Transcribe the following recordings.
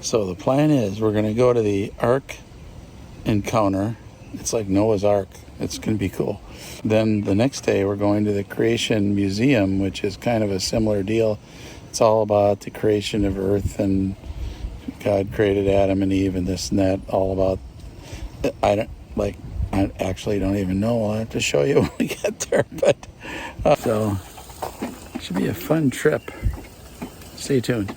So the plan is we're going to go to the Ark encounter. It's like Noah's Ark. It's going to be cool. Then the next day we're going to the Creation Museum, which is kind of a similar deal. It's all about the creation of Earth and God created Adam and Eve and this and that. All about, I actually don't even know. I'll have to show you when we get there. But so it should be a fun trip. Stay tuned.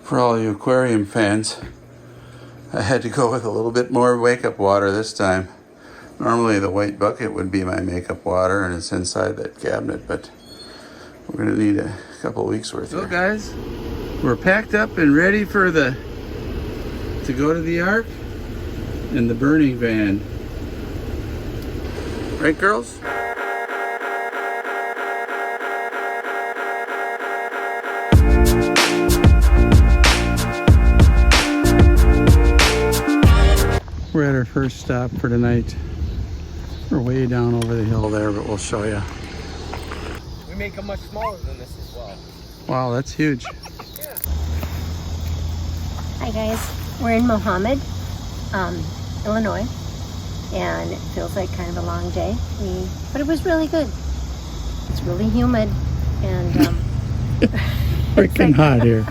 For all you aquarium fans, I had to go with a little bit more wake-up water this time. Normally the white bucket would be my makeup water and it's inside that cabinet, but we're gonna need a couple of weeks worth. So guys, we're packed up and ready for to go to the Ark in the burning van. Right, girls? We're at our first stop for tonight. We're way down over the hill there, but we'll show you. We make them much smaller than this as well. Wow, that's huge. Yeah. Hi guys, we're in Mohammed, Illinois, and it feels like kind of a long day, but it was really good. It's really humid and freaking hot here.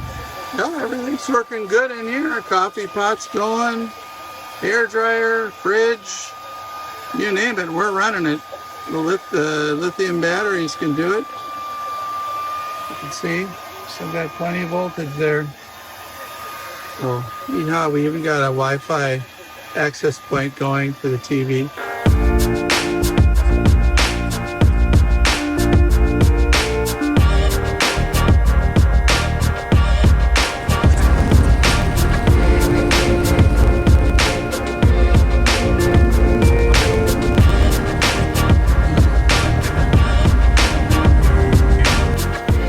No, everything's working good in here. Our coffee pot's going. Hair dryer, fridge, you name it, we're running it. The lithium batteries can do it. You can see, still got plenty of voltage there. So, anyhow, we even got a Wi-Fi access point going for the TV.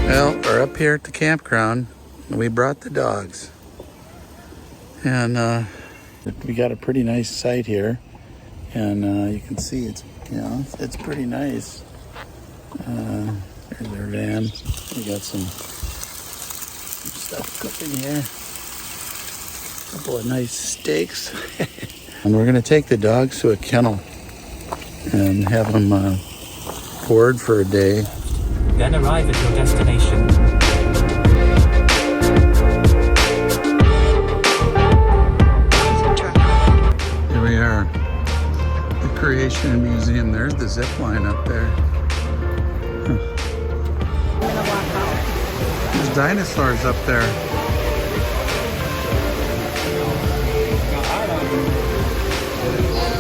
Well, we're up here at the campground. We brought the dogs. And we got a pretty nice site here. And you can see it's pretty nice. There's our van. We got some stuff cooking here. A couple of nice steaks. And we're gonna take the dogs to a kennel and have them board for a day. Then arrive at your destination. Here we are, the Creation Museum. There's the zip line up there. Huh. There's dinosaurs up there.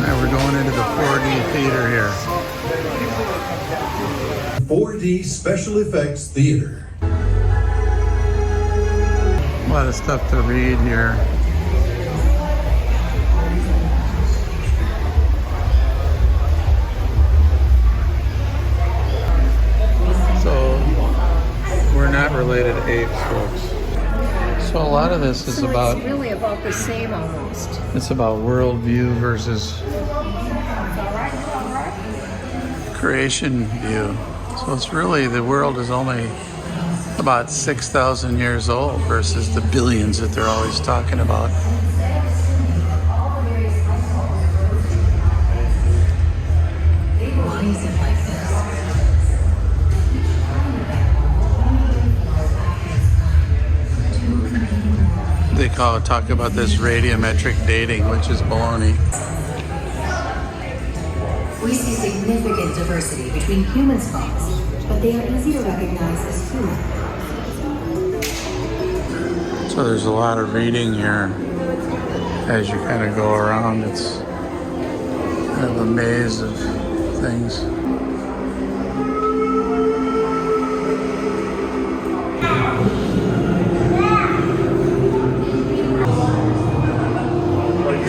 Now we're going into the 4D theater here. 4D Special Effects Theater. A lot of stuff to read here. So, we're not related to apes, folks. So a lot of this is about... It's really about the same almost. It's about worldview versus creation view. So it's really, the world is only about 6,000 years old versus the billions that they're always talking about. Why is it like this? They talk about this radiometric dating, which is baloney. We see significant diversity between human spawns, but they are easy to recognize as human. So there's a lot of reading here as you kind of go around. It's kind of a maze of things.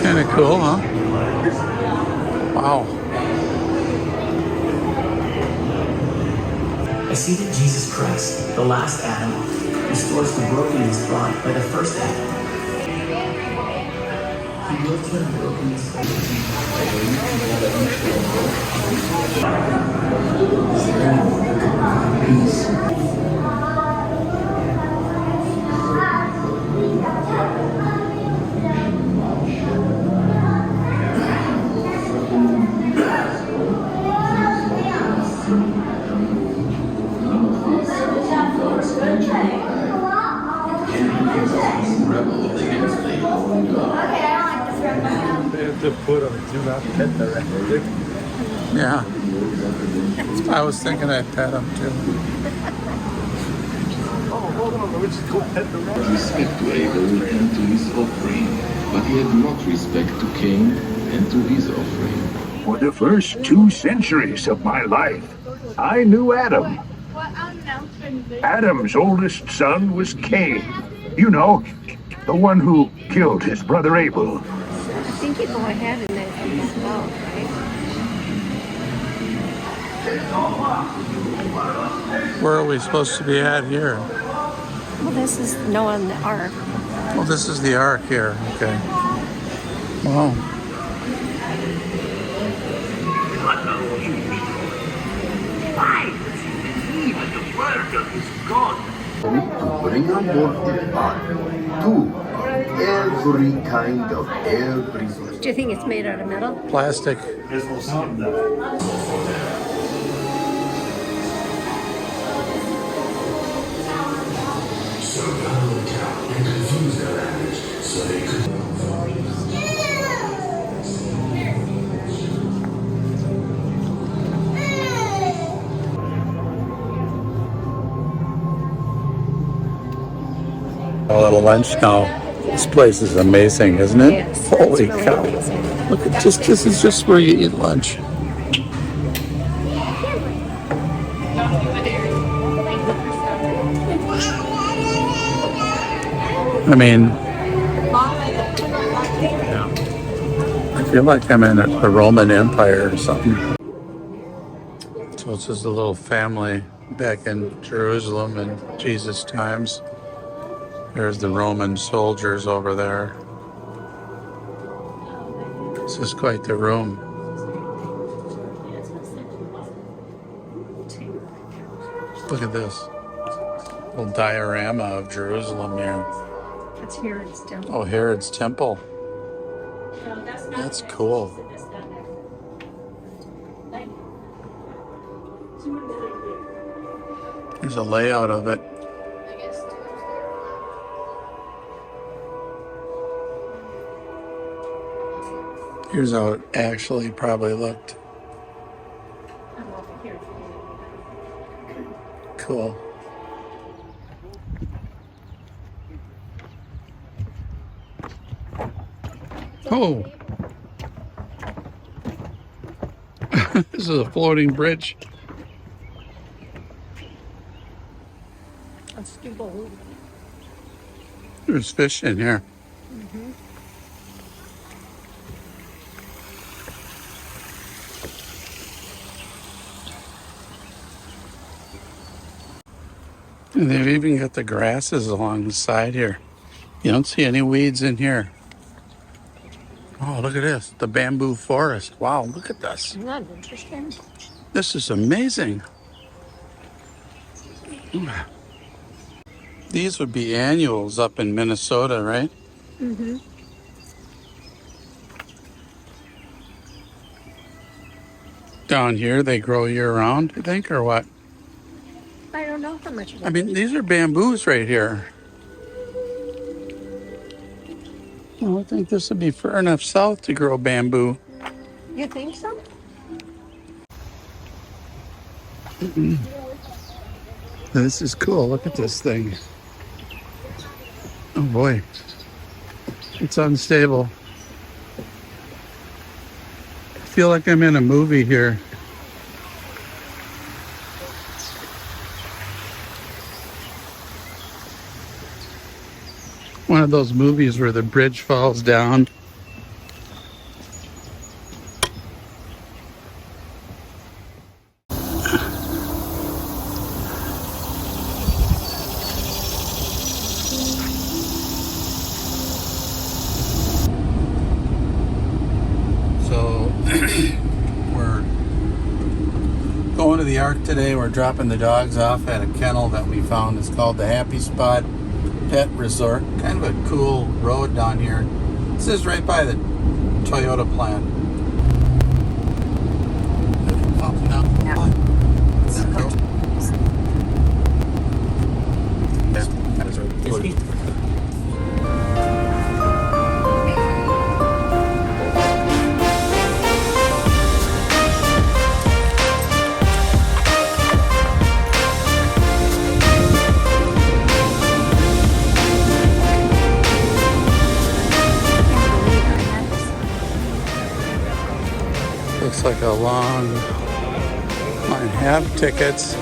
Kind of cool, huh? Wow. I see that Jesus Christ, the last Adam, restores the brokenness brought by the first Adam. He Yeah. I was thinking I'd pet him too. Respect to Abel and to his offering, but he had not respect to Cain and to his offering. For the first 2 centuries of my life, I knew Adam. Adam's oldest son was Cain. You know, the one who killed his brother Abel. I think you go ahead and then you go, right? Where are we supposed to be at here? Well, this is Noah and the Ark. Well, this is the Ark here. Okay. Wow. Even the word of his God. To bring on board the ark to every kind of every. Do you think it's made out of metal? Plastic. A little lunch now. This place is amazing, isn't it? Yes, Holy it's really cow! amazing. Look at this is just where you eat lunch. I mean, I feel like I'm in the Roman Empire or something. So it's just a little family back in Jerusalem in Jesus' times. There's the Roman soldiers over there. This is quite the room. Look at this little diorama of Jerusalem here. That's Herod's temple. Oh, Herod's temple. That's cool. There's a layout of it. Here's how it actually probably looked. Cool. Oh! This is a floating bridge. That's too bold. There's fish in here. And they've even got the grasses along the side here. You don't see any weeds in here. Oh, look at this. The bamboo forest. Wow, look at this. Isn't that interesting? This is amazing. These would be annuals up in Minnesota, right? Mm-hmm. Down here, they grow year-round, I think, or what? I don't know how much of I it. mean, these are bamboos right here. Well, I think this would be far enough south to grow bamboo. You think so? This is cool. Look at this thing. Oh boy. It's unstable. I feel like I'm in a movie here. One of those movies where the bridge falls down. We're going to the Ark today. We're dropping the dogs off at a kennel that we found. It's called the Happy Spot Pet Resort. Kind of a cool road down here. This is right by the Toyota plant. Oh, no. Yeah. Looks like a long line. Have tickets.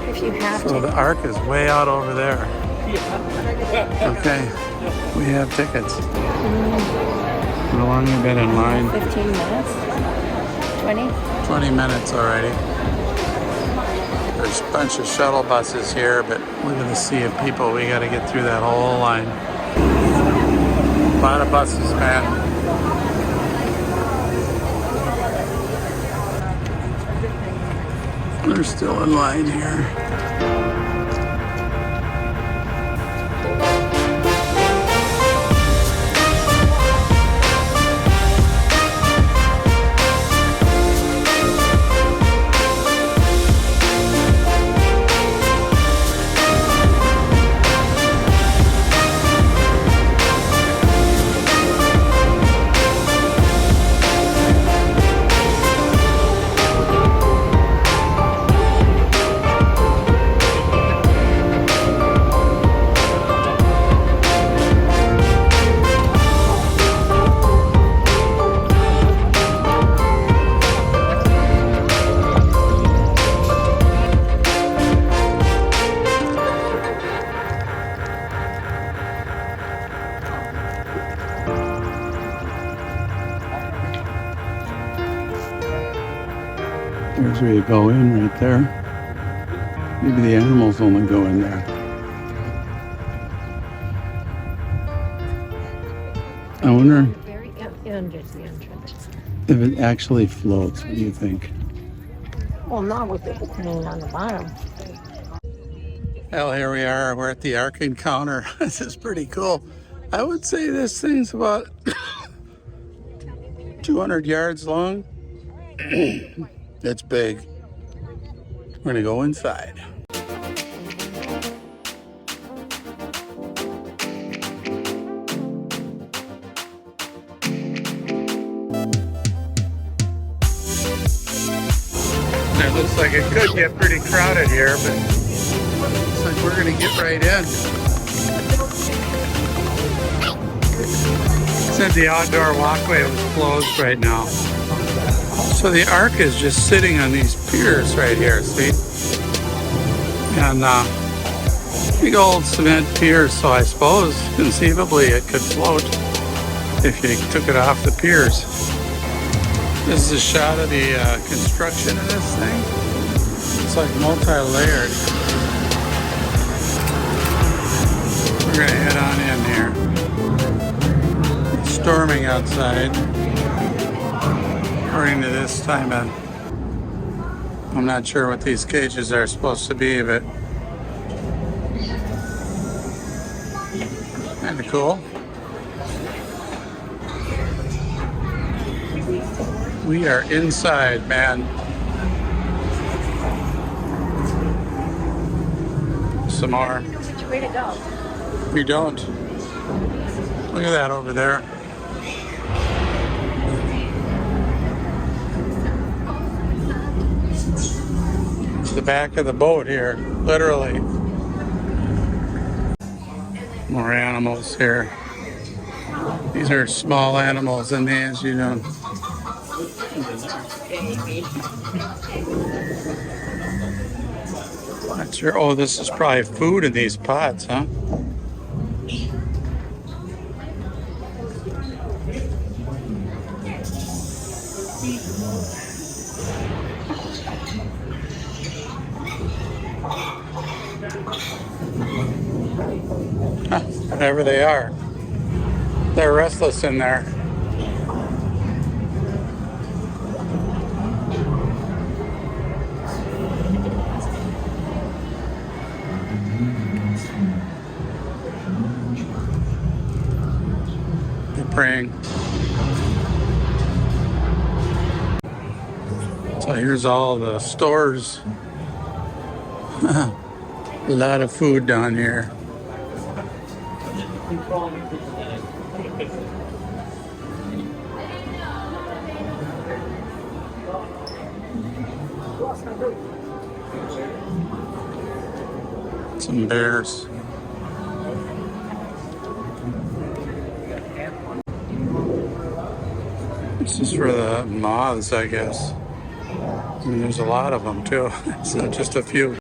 If you have So the Ark is way out over there. Okay, we have tickets. How long have you been in line? 15 minutes? 20? 20 minutes already. There's a bunch of shuttle buses here, but look at the sea of people. We got to get through that whole line. A lot of buses, man. They're still in line here. There's where you go in right there. Maybe the animals only go in there. I wonder Very end is the entrance. if it actually floats. What do you think? Well, not with the opening on the bottom. Well, here we are. We're at the Ark Encounter. This is pretty cool. I would say this thing's about 200 yards long. It's big. We're gonna go inside. It looks like it could get pretty crowded here, but looks like we're gonna get right in. Said the outdoor walkway was closed right now. So the Ark is just sitting on these piers right here, see? And big old cement piers, so I suppose conceivably it could float if you took it off the piers. This is a shot of the construction of this thing. It's like multi-layered. We're gonna head on in here. It's storming outside. According to this time, I'm not sure what these cages are supposed to be, but kind of cool. We are inside, man. Some more. Which way to go? We don't. Look at that over there. The back of the boat here, literally. More animals here. These are small animals in these, you know. Not sure. Oh, this is probably food in these pots, huh? Huh. whatever they are. They're restless in there. They're praying. So here's all the stores. A lot of food down here. Some bears. This is for the moths, I guess. I mean, there's a lot of them too. It's not just a few.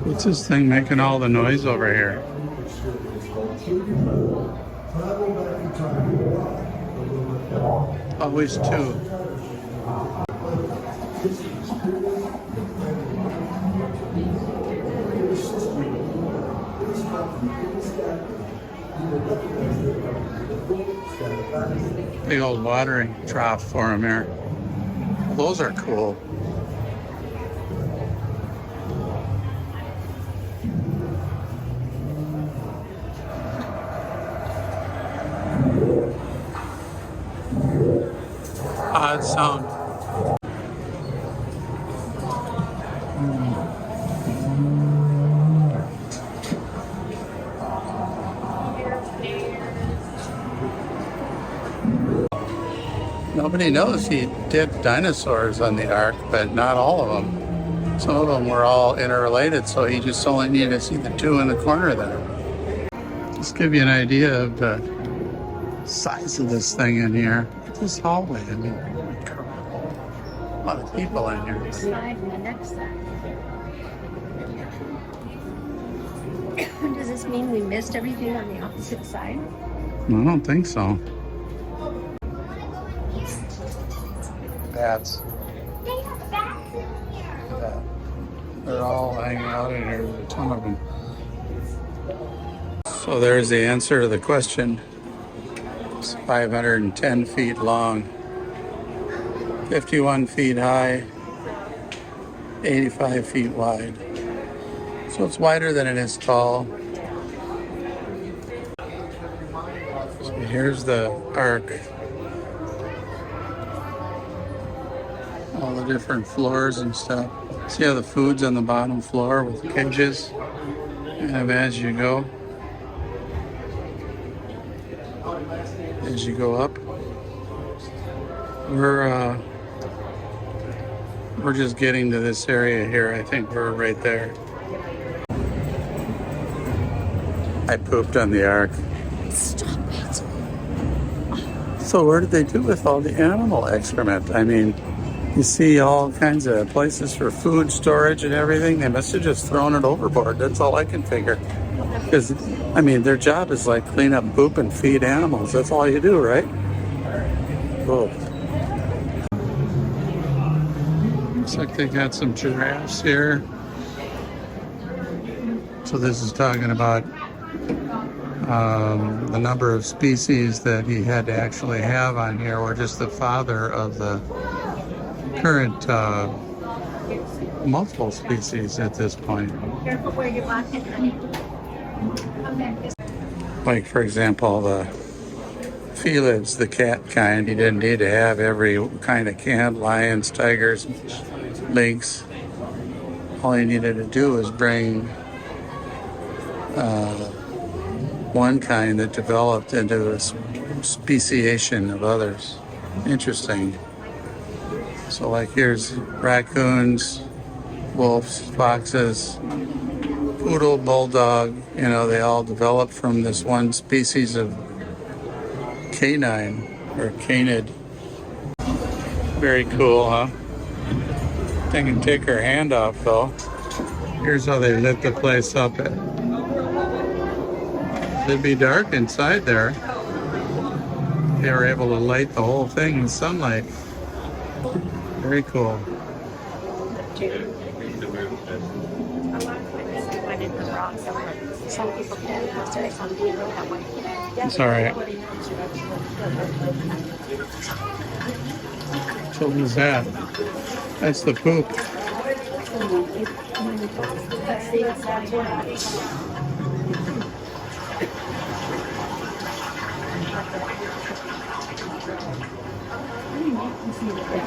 What's this thing making all the noise over here? Always two. Big old watering trough for them here. Those are cool. Odd sound. Nobody knows he did dinosaurs on the Ark, but not all of them. Some of them were all interrelated, so he just only needed to see the two in the corner there. Just give you an idea of the size of this thing in here. This hallway, I mean, a lot of people in here. Slide to the next side. Does this mean we missed everything on the opposite side? I don't think so. Bats. Yeah. They're all hanging out in here, there's a ton of them. So there's the answer to the question. It's 510 feet long, 51 feet high, 85 feet wide. So it's wider than it is tall. So here's the Ark. All the different floors and stuff. See how the food's on the bottom floor with cages? Kind of as you go. As you go up. We're just getting to this area here. I think we're right there. I pooped on the Ark. Stop it. So what did they do with all the animal excrement? I mean, you see all kinds of places for food storage and everything. They must have just thrown it overboard. That's all I can figure. Because, I mean, their job is like clean up poop and feed animals. That's all you do, right? Whoa. Looks like they got some giraffes here. So this is talking about the number of species that he had to actually have on here, or just the father of the current multiple species at this point. Careful where you're walking, honey. Like, for example, the felids, the cat kind, he didn't need to have every kind of cat, lions, tigers, lynx. All he needed to do was bring one kind that developed into a speciation of others. Interesting. So like here's raccoons, wolves, foxes, poodle, bulldog, you know, they all developed from this one species of canine or canid. Very cool, huh? They can take her hand off though. Here's how they lit the place up. It'd be dark inside there. They were able to light the whole thing in sunlight. Very cool. It's all right. So what is that? That's the poop.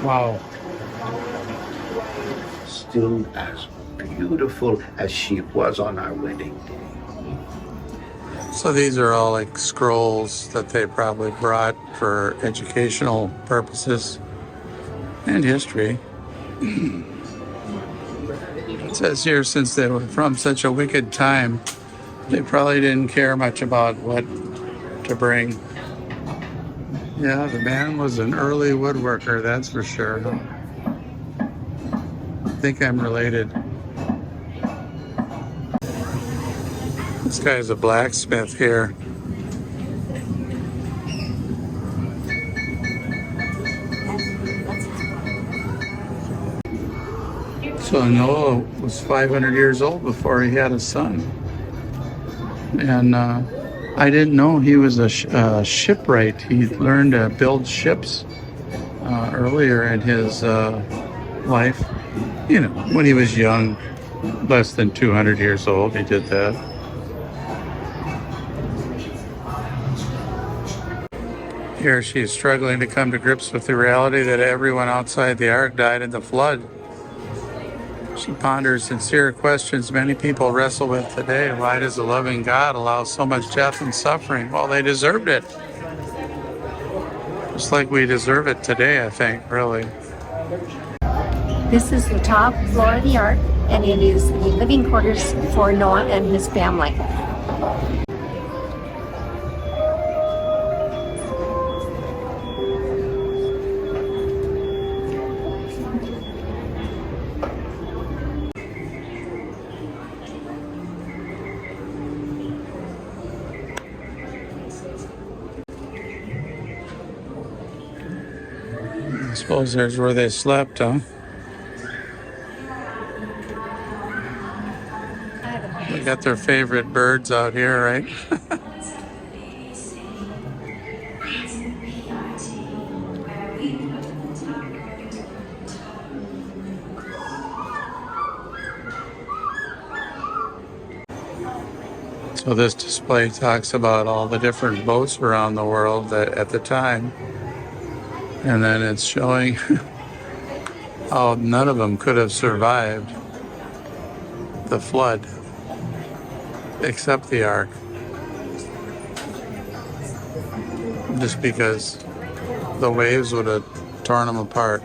Wow. Still as beautiful as she was on our wedding day. So these are all like scrolls that they probably brought for educational purposes and history. It says here, since they were from such a wicked time, they probably didn't care much about what to bring. Yeah, the man was an early woodworker, that's for sure. I think I'm related. This guy's a blacksmith here. So Noah was 500 years old before he had a son. And I didn't know he was a shipwright. He learned to build ships earlier in his life. You know, when he was young, less than 200 years old, he did that. Here she's struggling to come to grips with the reality that everyone outside the ark died in the flood. She ponders sincere questions many people wrestle with today. Why does a loving God allow so much death and suffering? Well, they deserved it. Just like we deserve it today, I think, really. This is the top floor of the Ark, and it is the living quarters for Noah and his family. I suppose there's where they slept, huh? They got their favorite birds out here, right? So this display talks about all the different boats around the world that at the time, and then it's showing how none of them could have survived the flood except the Ark, just because the waves would have torn them apart.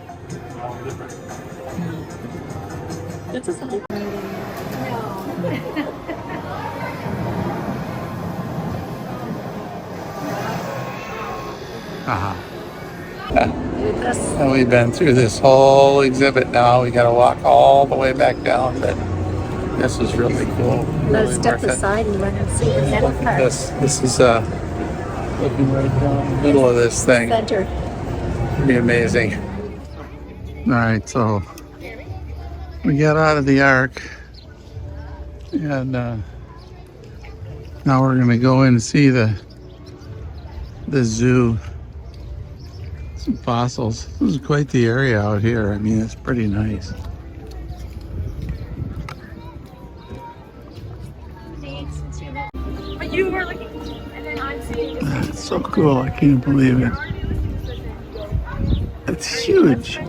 And we've been through this whole exhibit now. We got to walk all the way back down, but this is really cool. Let's step aside and let them see the metal part. This is looking right down the middle of this thing. Center. It'd be amazing. All right, so we got out of the Ark, and now we're going to go in and see the zoo. Some fossils. This is quite the area out here. I mean, it's pretty nice. But you were looking, and then I'm seeing. It's so cool. I can't believe it. It's huge.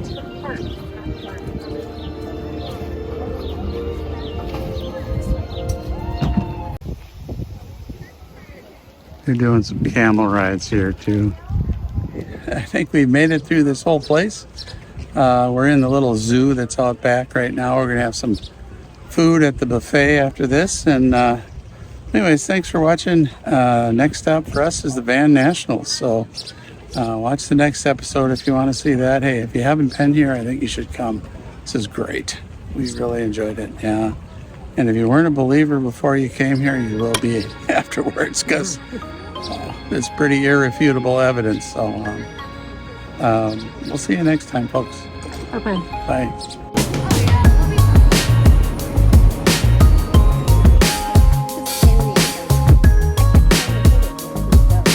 They're doing some camel rides here too. I think we've made it through this whole place. We're in the little zoo that's out back right now. We're gonna have some food at the buffet after this. And anyways, thanks for watching. Next stop for us is the Van Nationals. So watch the next episode if you want to see that. Hey, if you haven't been here, I think you should come. This is great. We really enjoyed it. Yeah. And if you weren't a believer before you came here, you will be afterwards, because It's pretty irrefutable evidence. So we'll see you next time, folks. Bye-bye. Bye.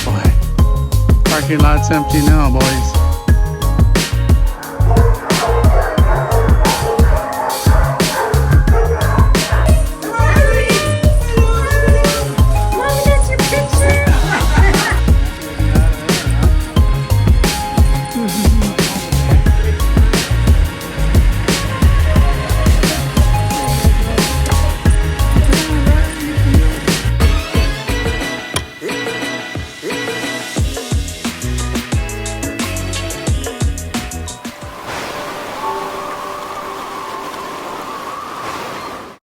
Boy, parking lot's empty now, boys.